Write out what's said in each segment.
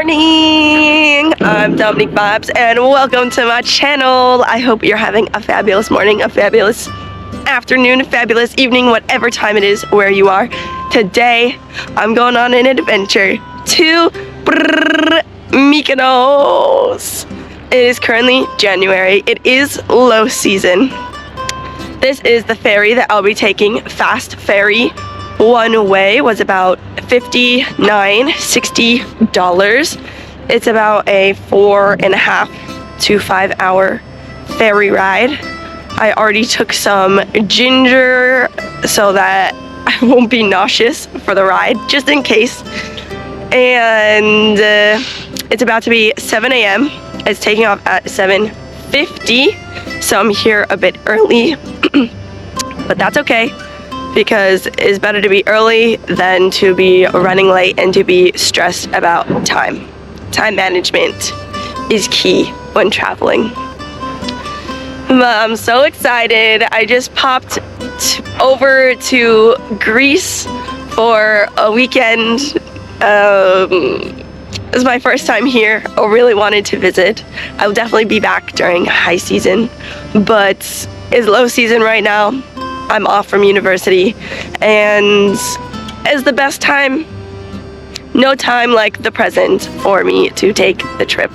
morning! I'm Dominique Vibez and welcome to my channel. I hope you're having a fabulous morning, a fabulous afternoon, a fabulous evening, whatever time it is where you are. Today, I'm going on an adventure to Mykonos. It is currently January. It is low season. This is the ferry that I'll be taking, fast ferry. One way was about $59–$60. It's about a 4.5 to 5 hour ferry ride. I already took some ginger so that I won't be nauseous for the ride, just in case. And it's about to be 7 a.m. It's taking off at 7:50, so I'm here a bit early, but that's okay. Because it's better to be early than to be running late and to be stressed about time. Time management is key when traveling. But I'm so excited. I just popped over to Greece for a weekend. It's my first time here. I really wanted to visit. I will definitely be back during high season, but it's low season right now. I'm off from university, and it's the best time. No time like the present for me to take the trip.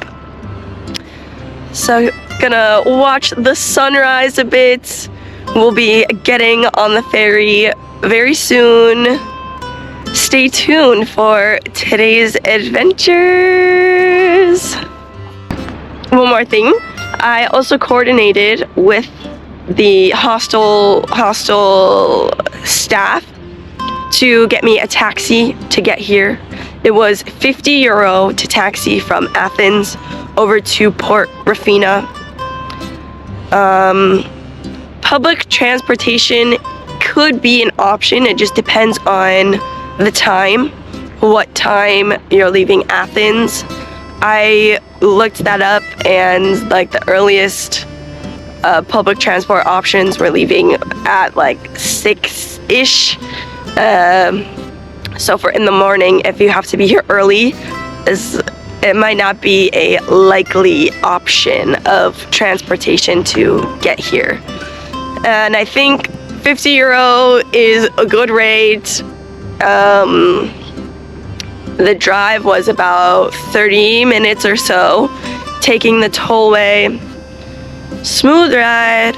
So, gonna watch the sunrise a bit. We'll be getting on the ferry very soon. Stay tuned for today's adventures. One more thing, I also coordinated with the hostel staff to get me a taxi to get here. It was €50 to taxi from Athens over to Port Rafina. Public transportation could be an option. It just depends on the time, what time you're leaving Athens. I looked that up, and like the earliest public transport options were leaving at like 6-ish. So for in the morning, if you have to be here early, it might not be a likely option of transportation to get here. And I think €50 is a good rate. The drive was about 30 minutes or so, taking the tollway. Smooth ride,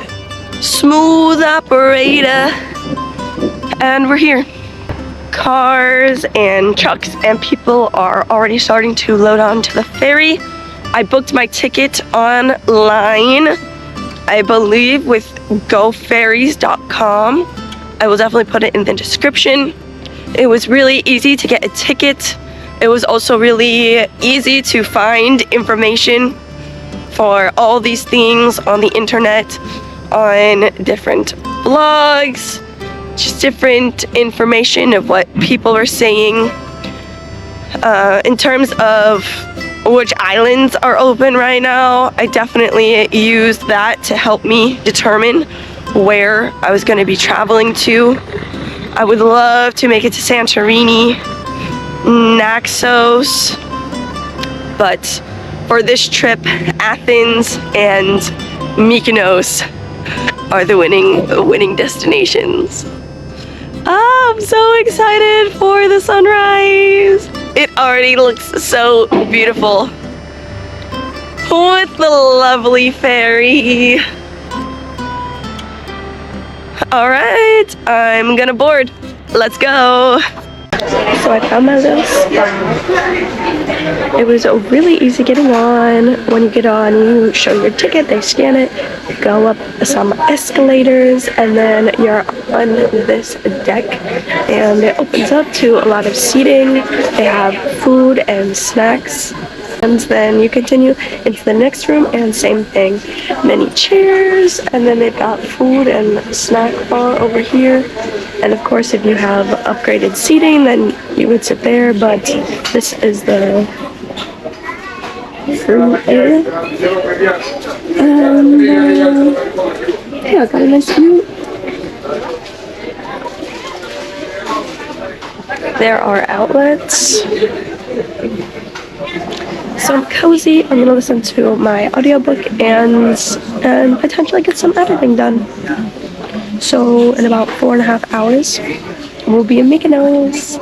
smooth operator, and we're here. Cars and trucks and people are already starting to load onto the ferry. I booked my ticket online, I believe with goferries.com. I will definitely put it in the description. It was really easy to get a ticket. It was also really easy to find information for all these things on the internet, on different blogs, just different information of what people are saying. In terms of which islands are open right now, I definitely used that to help me determine where I was going to be traveling to. I would love to make it to Santorini, Naxos, but for this trip, Athens and Mykonos are the winning destinations. Oh, I'm so excited for the sunrise. It already looks so beautiful with the lovely ferry. All right, I'm gonna board. Let's go. So I found my little spot. It was really easy getting on. When you get on, you show your ticket, they scan it, go up some escalators, and then you're on this deck, and it opens up to a lot of seating. They have food and snacks. And then you continue into the next room, and same thing, many chairs, and then they've got food and snack bar over here. And of course, if you have upgraded seating, then you would sit there, but this is the fruit area. And yeah, got a nice view. There are outlets. So I'm cozy. I'm gonna listen to my audiobook and potentially get some editing done. So in about 4.5 hours, we'll be in Mykonos.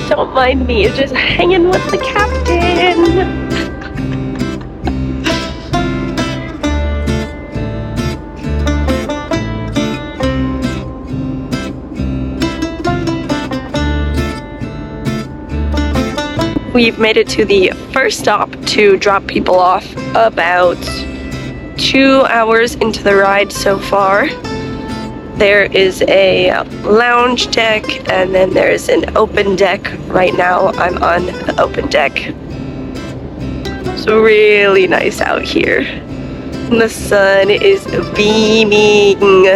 Don't mind me, just hanging with the captain. We've made it to the first stop to drop people off, about 2 hours into the ride so far. There is a lounge deck and then there's an open deck. Right now I'm on the open deck. So really nice out here. And the sun is beaming.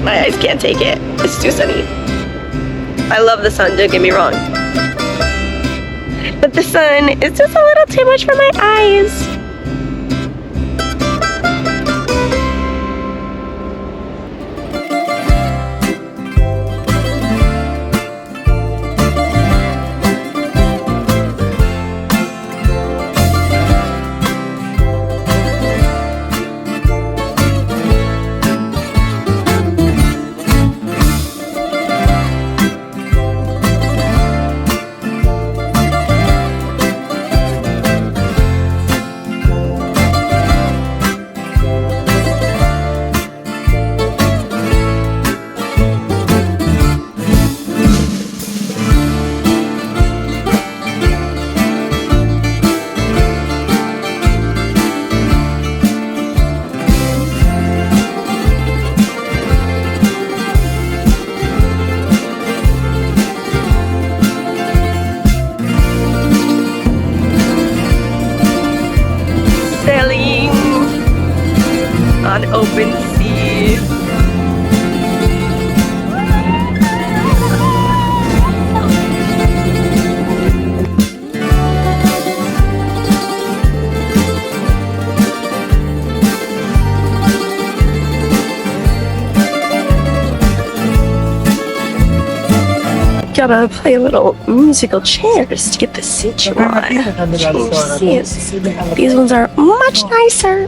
My eyes can't take it. It's too sunny. I love the sun, don't get me wrong. But the sun is just a little too much for my eyes. On open sea. Gotta play a little musical chairs to get the situation. These ones are much nicer.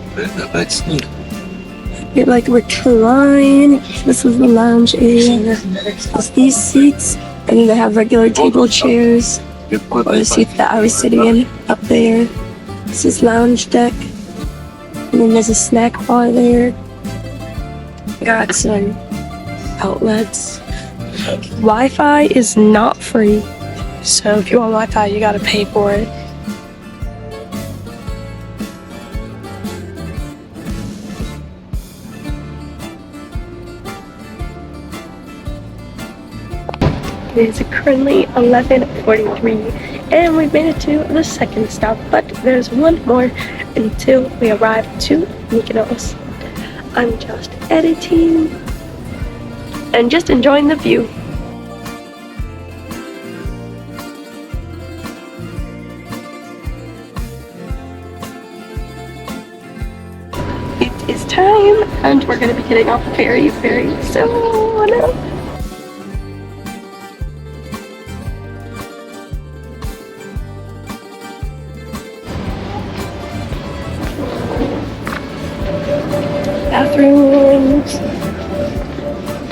You like to recline. This is the lounge area. There's these seats, and then they have regular table chairs. Or the seat that I was sitting in up there. This is lounge deck. And then there's a snack bar there. Got some outlets. Wi-Fi is not free, so if you want Wi-Fi, you gotta pay for it. It is currently 11:43 and we've made it to the second stop, but there's one more until we arrive to Mykonos. I'm just editing and just enjoying the view. It is time and we're going to be getting off Ferry very soon. Bathrooms,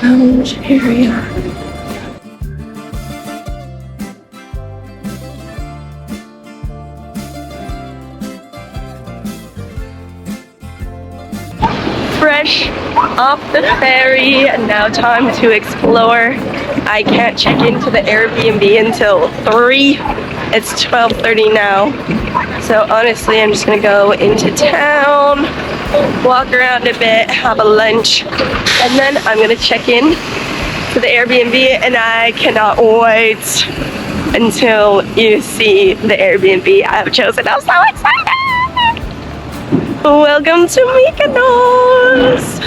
lounge area. Fresh off the ferry, and now time to explore I can't check into the Airbnb until 3. It's 12:30 now. So honestly, I'm just gonna go into town, walk around a bit, have a lunch, and then I'm gonna check in to the Airbnb, and I cannot wait until you see the Airbnb I have chosen. I'm so excited! Welcome to Mykonos!